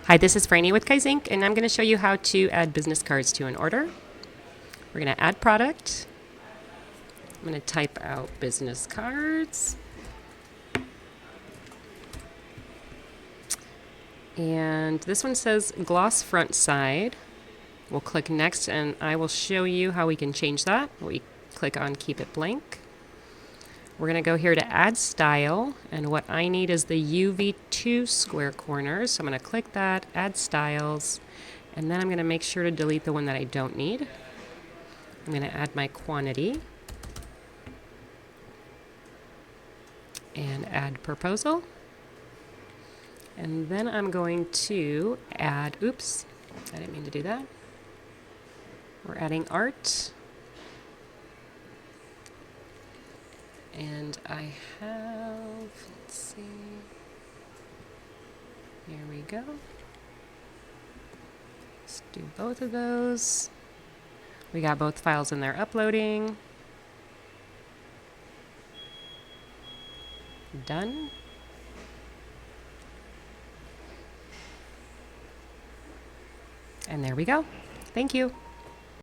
Hi, this is Franny with Kaizink, and I'm going to show you how to add business cards to an order. We're going to add product. I'm going to type out business cards. And this one says gloss front side. We'll click next, and I will show you how we can change that. We click on keep it blank. We're going to go here to add style, and what I need is the UV2 square corners. So I'm going to click that, add styles, and then I'm going to make sure to delete the one that I don't need. I'm going to add my quantity and add proposal. And then I'm going to add, oops, I didn't mean to do that. We're adding art. And I have, let's see, here we go. Let's do both of those. We got both files in there uploading. Done. And there we go. Thank you.